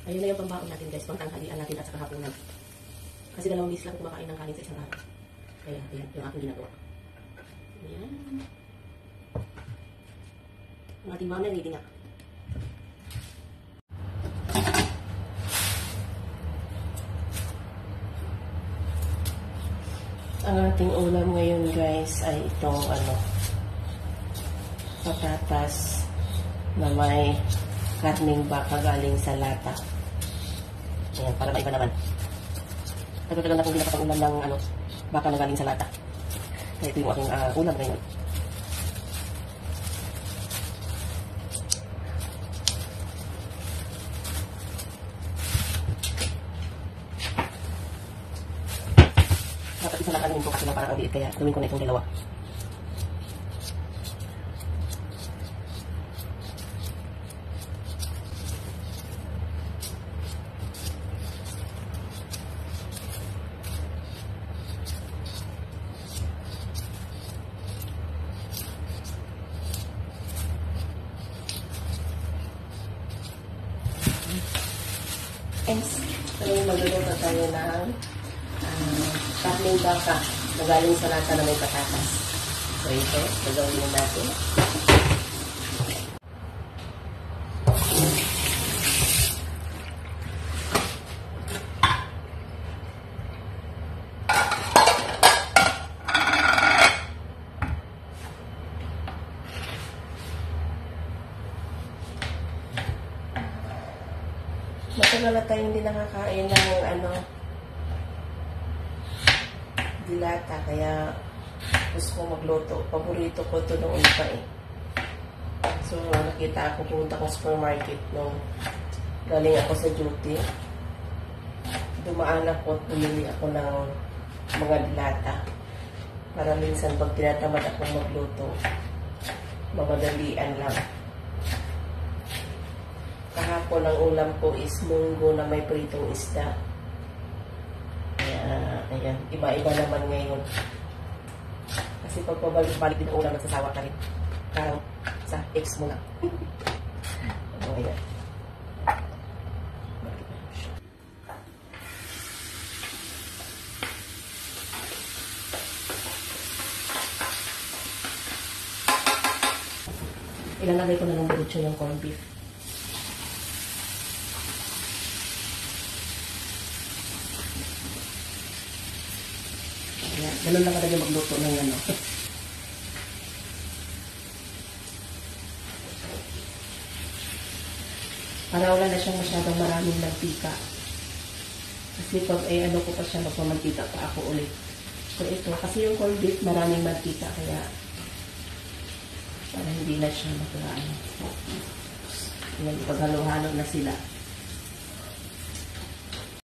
Ayun na yung pambaon natin guys, pangtanghalian natin at saka hapunan. Kasi 2 days lang kumakain ng kanin sa isang araw. Kaya, ayan, yung aking ginagawa. Ayan. Ang ating mami ready na. Ang ating ulam ngayon guys ay itong patatas na may karning baka galing sa lata. Ayan, para maiba naman. Nagkakaroon na kung hindi nakapag-ulam ng baka na galing sa lata. Kaya ito yung aking ulam ngayon. Dapat isa lang kanin ko kasi na parang ang liit, kaya gawin ko na itong dalawa. So, magluluto tayo ng karning baka na galing sa lata na may patatas. So, ito, gagawin natin. Matagal na tayo hindi nakakain ng dilata, kaya gusto ko magluto. Paborito ko ito noon pa eh. So, nakita ako, pumunta ko sa supermarket nung galing ako sa duty. Dumaan ako at bumili ako ng mga dilata. Para minsan pag tinatamad akong magluto, mamadalian lang. Kahapon ang ulam ko is munggo na may pritong isda. Kaya, ayan, iba-iba naman ngayon. Kasi pag pabalik-balik din ang ulam, nagsasawa ka rin. Parang sa ex mo lang. O, ayan. Ilalagay ko na ng diretso yung corned beef. Ganun lang talaga magluto ng para wala na siyang masyadong maraming mantika. Kasi pag ko pa siya, magpamantika pa ako ulit. So ito, kasi yung corned beef maraming mantika, kaya para hindi na siya magkaano. Paghalo-halo na sila.